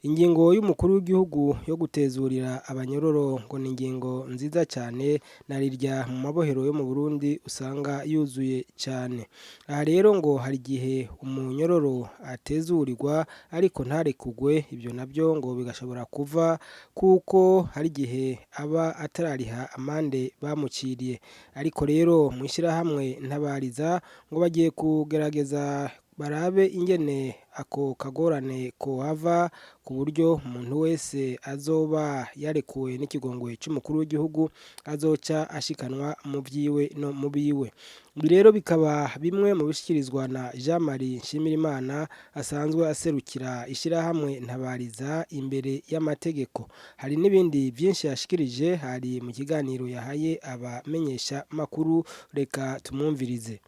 Ingingo y'umukuru w'igihugu yo gutezurira abanyororo ngo ni ingingo nziza cyane narirya mu mabohero yo mu Burundi usanga yuzuye cyane. Aha rero ngo hari igihe umunyororo atezurirwa ariko ntarekugwe, ibyo nabyo ngo bigashobora kuva kuko hari igihe aba atarariha amande bamuciriye. Ariko rero mu ishyirahamwe ntabariza ngo bagiye kugerageza barabe ingene ako kagorane kohava ku buryo umuntu wese azoba yarekuwe n'ikigongwe c'umukuru w'igihugu azoca ashikanwa mu vyiwe no mu biwe. Ibi rero bikaba bimwe mu bishikirizwa na Jean Marie Nshimirimana asanzwe aserukira ishirahamwe ntabariza imbere y'amategeko. Hari n'ibindi vyinshi yashikirije hari mu kiganiro yahaye abamenyesha makuru, reka tumwumvirize.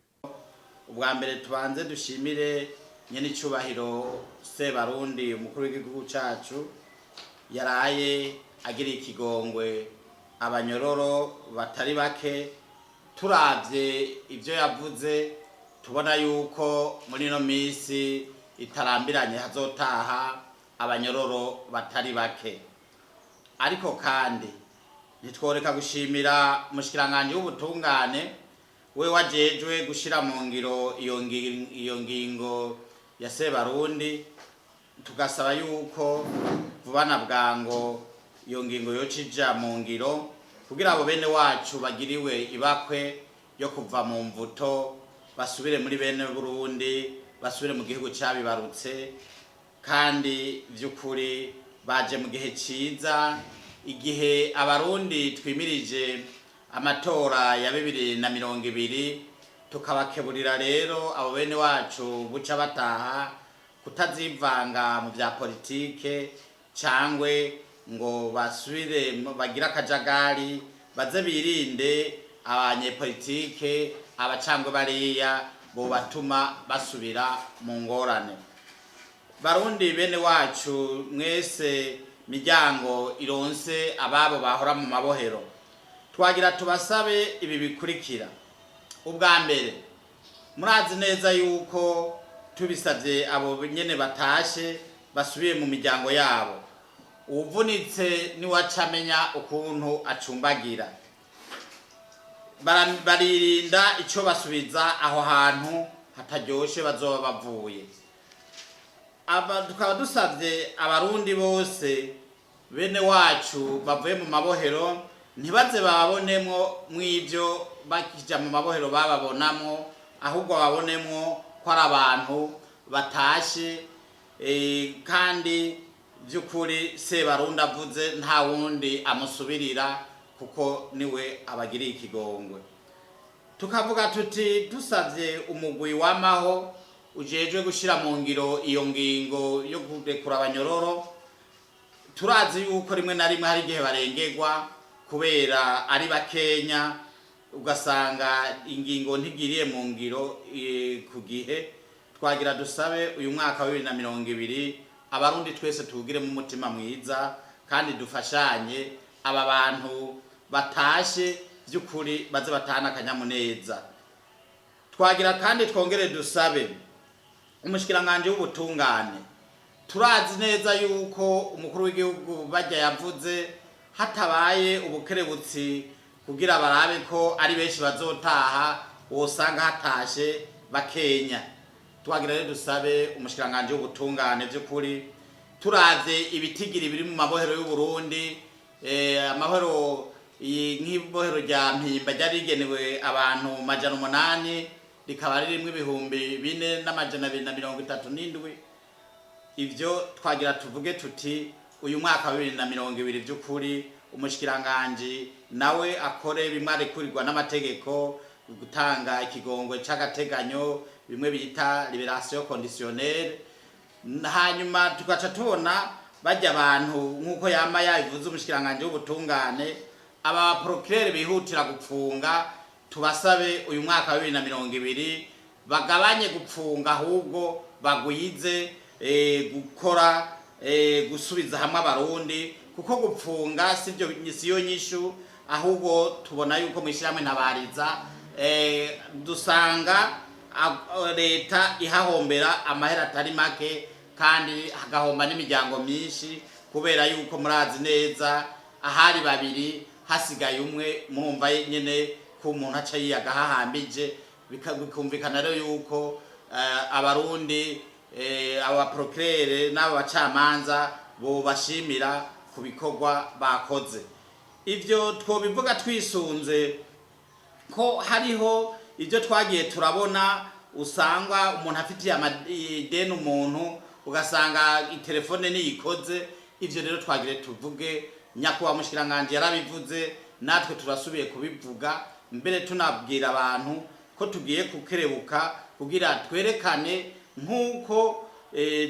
Ubwa mbere tubanze dushimire nyene icubahiro Sebarundi umukuru w'igihugu cacu yaraye agira ikigongwe abanyororo batari bake. Turavye ivyo yavuze tubona yuko muri no misi itarambiranye hazotaha abanyororo batari bake. Ariko kandi ntitworeka gushimira umushikiranganje w'ubutungane we wajejwe gushira mu ngiro iyo ngingo ya Sebarundi, tugasaba yuko vubana bwango iyo ngingo yocija mu ngiro kugira abo bene wacu bagiriwe ibakwe yo kuva mu mvuto basubire muri bene Burundi, basubire mu gihugu cabibarutse, kandi vy'ukuri baje mu gihe ciza, igihe abarundi twimirije amatora ya 2020, tukabakeburira rero abo bene wacu buca bataha kutazivanga mu vya politike cangwe ngo basubire bagira akajagari, baze birinde abanyepolitike abacangwe bariya bo batuma basubira mu ngorane. Barundi bene wacu mwese miryango ironse ababo bahora mu mabohero, twagira tubasabe ibi bikurikira. Ubwa mbere murazi neza yuko tubisavye abo nyene batashe basubiye mu miryango yabo, uvunitse ni wacamenya ukuntu acumbagira, baririnda ico basubiza aho hantu hataryoshe bazoba bavuye. Tukaba dusavye abarundi bose bene wacu bavuye mu mabohero ntibaze bababonemwo mw'ivyo bakija mu mabohero bababonamwo, ahubwo babonemwo ko ari abantu batashe. Kandi vy'ukuri Sebarundi avuze nta wundi amusubirira kuko niwe abagiriye ikigongwe. Tukavuga tuti dusavye umugwi w'amaho ujejwe gushira mu ngiro iyo ngingo yo kurekura abanyororo, turazi yuko rimwe na rimwe hari igihe barengerwa kubera ari bakenya, ugasanga ingingo ntigiriye mu ngiro ku gihe. Twagira dusabe uyu mwaka wa 2020 abarundi twese tugire mu mutima mwiza kandi dufashanye aba bantu batashe vy'ukuri baze batahana akanyamuneza. Twagira kandi twongere dusabe umushikiranganje w'ubutungane, turazi neza yuko umukuru w'igihugu bajya yavuze hatabaye ubukerebutsi kugira barabe ko ari benshi bazotaha wosanga hatashe bakenya. Twagira rero dusabe umushikiranganje w'ubutungane vy'ukuri turavye ibitigiri biri mu mabohero y'u Burundi, amabohero nk'ibohero rya Mpimba ryari rigenewe abantu 800 rikaba ririmwo 4,237. Ivyo twagira tuvuge tuti uyu mwaka wa 2020 vy'ukuri umushikiranganje nawe akore bimwe arekurirwa n'amategeko, gutanga ikigongwe c'agateganyo bimwe bita liberation conditionnelle. Hanyuma tugaca tubona bajya abantu nkuko yama yabivuze umushikiranganje w'ubutungane, aba procureur bihutira gupfunga, tubasabe uyu mwaka wa 2020 bagabanye gupfunga ahubwo bagwize gukora gusubiza hamwe abarundi, kuko gupfunga siyo nyishu, ahubwo tubona yuko mwishyiramwe ntabariza dusanga leta ihahombera amahera atari make kandi hagahomba n'imiryango myinshi kubera yuko murazi neza ahari babiri hasigaye umwe, murumva nyene ko umuntu aca yiyaga hahambije, bikumvikana rero yuko abarundi aba procureur n'aba bacamanza bo bashimira ku bikorwa bakoze. Ivyo twobivuga twisunze ko hariho ibyo twagiye turabona, usanga umuntu afitiye amadeni umuntu ugasanga itelefone niyikoze. Ivyo rero twagire tuvuge nyakubahwa mushikiranganje yarabivuze, natwe turasubiye kubivuga, mbere tunabwira abantu ko tugiye kukerebuka kugira twerekane nk'uko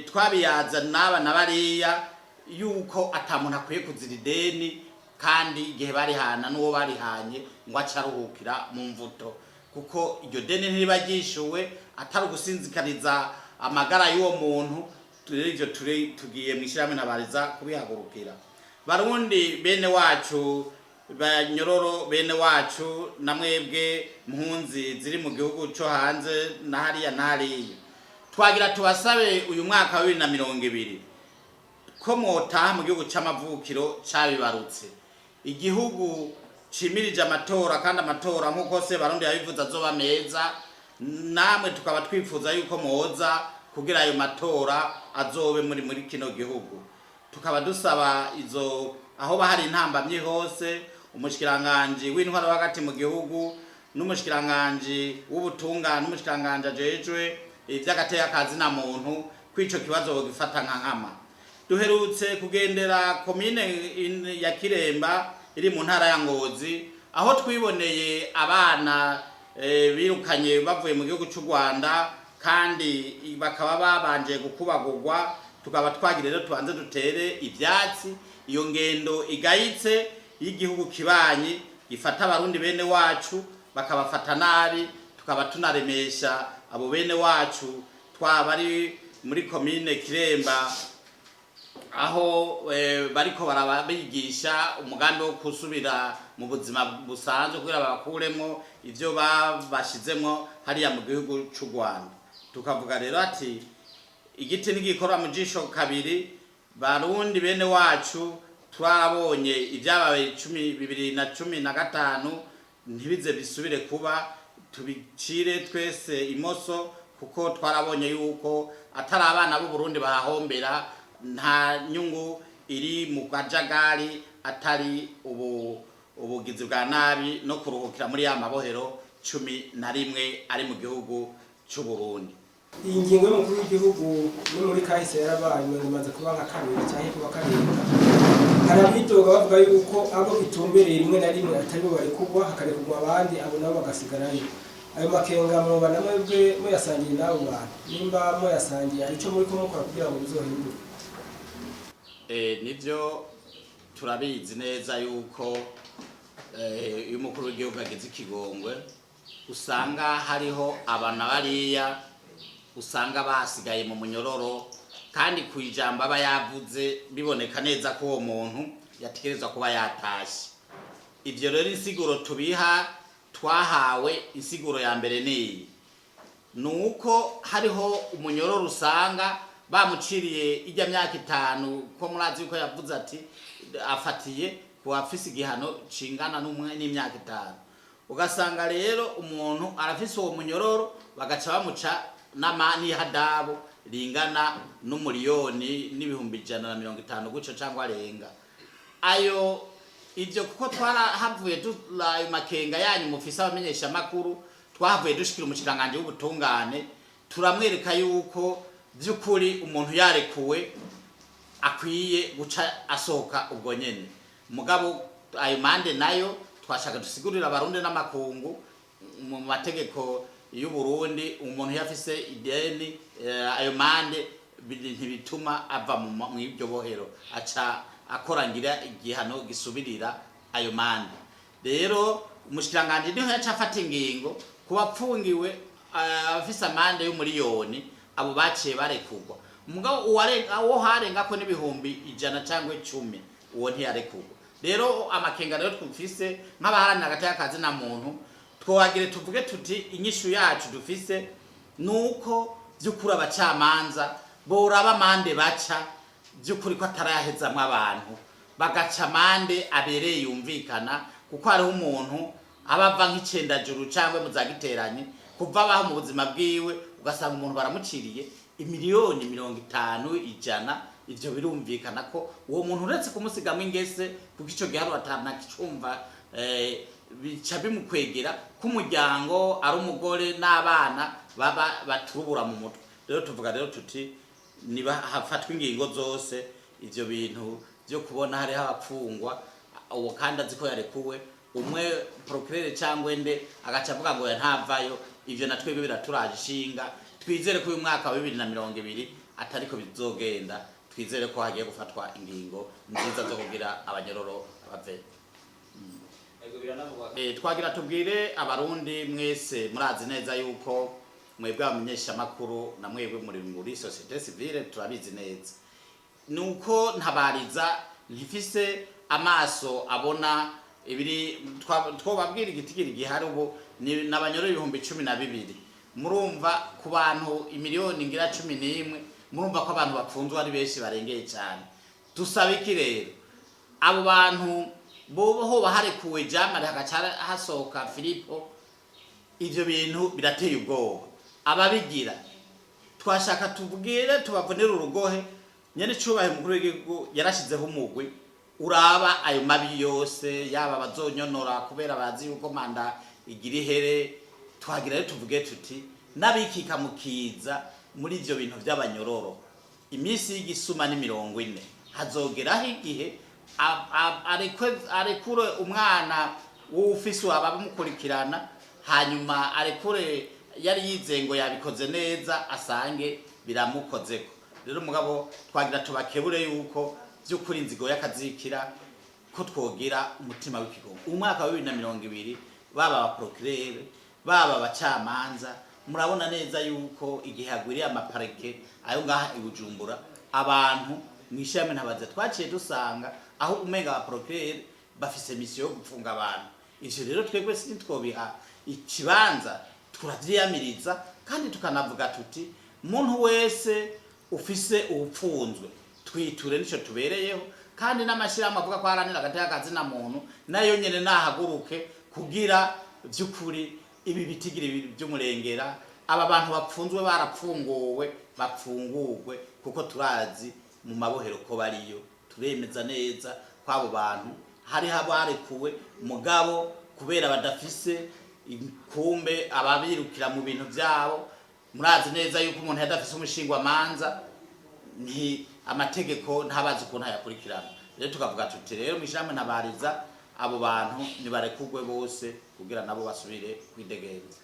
twabiyaza n'aba na bariya yuko atamuntu akwiye kuzira ideni, kandi igihe barihana n'uwo barihanye ngo acaruhukira mu mvuto, kuko iryo deni ntiribagishuwe atari ugusinzikaniza amagara y'uwo muntu. Ivyo tugiye mw'ishirahamwe Ntabariza kubihagurukira. Barundi bene wacu, banyororo bene wacu, namwebwe mpunzi ziri mu gihugu co hanze na hariya na hariya, twagira tubasabe uyu mwaka wa 2020 ko mwotaha mu gihugu c'amavukiro cabibarutse, igihugu cimirije amatora, kandi amatora nk'uko se Barundi yabivuze azoba meza. Namwe tukaba twifuza yuko mwoza kugira ayo matora azobe muri kino gihugu. Tukaba dusaba izo aho bahari intambamye hose, umushikiranganje w'intwaro hagati mu gihugu n'umushikiranganje w'ubutungane n'umushikiranganje ajejwe ivy'agateka na muntu kwico kibazo bogifata nka nkama. Duherutse kugendera komine ya Kiremba iri mu ntara ya Ngozi, aho twiboneye abana birukanye bavuye mu gihugu cy'u Rwanda, kandi bakaba babanje gukubagurwa. Tukaba twagira rero tubanze dutere ivyatsi iyo ngendo igayitse y'igihugu kibanyi gifata abarundi bene wacu bakabafata nabi. Tukaba tunaremesha abo bene wacu twabari muri komine Kiremba, aho bariko barabigisha umugambi wo kusubira mu buzima busanzwe kugira babakuremo ivyo babashizemo hariya mu gihugu cy'u Rwanda. Tukavuga rero ati igiti nigikora mu jisho kabiri. Barundi bene wacu, twarabonye ibyabaye 2015 ntibize bisubire kuba, tubicire twese imoso, kuko twarabonye yuko atari abana b'u Burundi bahahombera, nta nyungu iri mu kajagari atari ubugizi bwa nabi no kuruhukira muri ya mabohero 11 ari mu gihugu cy'u Burundi. Iyi ngingo y'umukuru w'igihugu ni muri kahise yarabaye imaze kuba nka kabiri cyangwa kuba karenga. Hari abitoga bavuga yuko abo itumbereye rimwe na rimwe atari bo bari kugwa, hakarekugwa abandi, abo nabo bagasigarayo. Ayo makenga mwoba namwebwe muyasangiye n'abo bantu, nimba muyasangiye ico muri ko mukora kugira ngo bizohinduke? Nivyo turabizi neza yuko uyu mukuru w'igihugu agize ikigongwe, usanga hariho abana bariya usanga basigaye mu munyororo, kandi ku ijambo aba yavuze biboneka neza ko uwo muntu yategerezwa kuba yatashe. Ivyo rero insiguro tubiha, twahawe insiguro ya mbere niyi, nuko hariho umunyororo usanga bamuciriye ijya myaka 5, ko murazi yuko yavuze ati afatiye kuwafise igihano cingana n'imyaka 5. Ugasanga rero umuntu arafise uwo munyororo, bagaca bamuca n'ihadabu ringana n'umuliyoni n'ibihumbi 150 guco cyangwa arenga ayo. Ivyo kuko twarahavuye ayo makenga yanyu mufise abamenyesha makuru, twahavuye dushikira umushikiranganje w'ubutungane, turamwereka yuko by'ukuri umuntu yarekuwe akwiye guca asohoka ubwo nyene. Mugabo ayo mande nayo twashaka dusigurira abarundi n'amakungu mu mategeko y'u Burundi, umuntu yafise ideni ayo mande ntibituma ava mu ibyo bohero, aca akorangira igihano gisubirira ayo mande. Rero umushikiranganje niho yaca afata ingingo kubapfungiwe afise amande y'umuliyoni, abo baciye barekugwa. Mugabo uwo harenga ko n'ibihumbi 100 cyangwa 10 uwo ntiyarekugwa. Rero amakenga rero twufise nk'abaharanira agateka na muntu, twagire tuvuge tuti inyishu yacu dufise nuko by'ukuri abacamanza boraba amande baca by'ukuri ko atarayahezamwo abantu bagaca amande abereye yumvikana, kuko hariho umuntu aba ava nk'icendajuru cyangwa mu za giteranye kuva abaho mu buzima bwiwe ugasanga umuntu baramuciriye imiliyoni 50, 100. Ivyo birumvikana ko uwo muntu uretse kumusigamo ingese, kuko ico gihe atana kicumva bica bimukwegera k'umuryango ari umugore n'abana baba baturubura mu mutwe. Rero tuvuga rero tuti niba hafatwa ingingo zose ivyo bintu byo kubona hari abapfungwa uwo kandi aziko yarekuwe umwe procureur cyangwa ende agaca avuga ngo ntavayo, ivyo natwebwe biraturaje ishinga. Twizere ko uyu mwaka wa 2020 atariko bizogenda, twizere ko hagiye gufatwa ingingo nziza zo kugira abanyororo bave. Twagira tubwire abarundi mwese murazi neza yuko mwebwe abamenyesha makuru na mwebwe muri societe civile turabizi neza nuko ntabariza ntifise amaso abona ibiri twobabwira igitigiri gihari ubu n'abanyororo 12,000. Murumva ku bantu imiliyoni ngira 11, murumva ko abantu bapfunzwe ari benshi barengeye cyane. Dusaba iki rero abo bantu boho baharekuwe Jamari hagacara hasohoka Filipo, ivyo bintu birateye ubwoba. Ababigira twashaka tubwire tubavunira urugohe, nyene cyubahe mukuru w'igihugu yarashizeho umugwi uraba ayo mabi yose yaba bazonyonora kubera bazi yuko manda igira ihere. Twagira rero tuvuge tuti nabikika mukiza muri ivyo bintu by'abanyororo imisi y'igisuma ni 40, hazogeraho igihe arekure umwana w'ufisi wabamukurikirana, hanyuma arekure yari yizengo yabikoze neza asange biramukozeko. Rero mugabo twagira tubakebure yuko by'ukuri inzigo yakazikira ko twogira umutima w'ikigongo. Umwaka wa 2020 baba ba procureur baba bacamanza murabona neza yuko igihe hagwiriye amaparike ayo ngaha i Bujumbura abantu mwishame ntabaze twaciye dusanga aho umenga ba procureur bafise mission yo gupfunga abantu. Ivyo rero twebwe sinitwobiha ikibanza turavyiyamiriza kandi tukanavuga tuti muntu wese ufise ubupfunzwe twiture nico tubereyeho, kandi n'amashirahamwe avuga ko haranira agateka na muntu nayo nyene nahaguruke kugira by'ukuri ibi bitigiri by'umurengera aba bantu bapfunzwe barapfunguwe bapfungurwe, kuko turazi mu mabohero ko bariyo. Turemeza neza kwabo bantu hari habarekuwe mugabo kubera badafise kumbe ababirukira mu bintu byabo. Murazi neza yuko umuntu yadafise umushingwa manza ni amategeko ntabazi ukuntu yakurikirana. Rero tukavuga tuti rero mwishamwe nabariza abo bantu nibarekugwe bose kugira nabo basubire kwidegenza.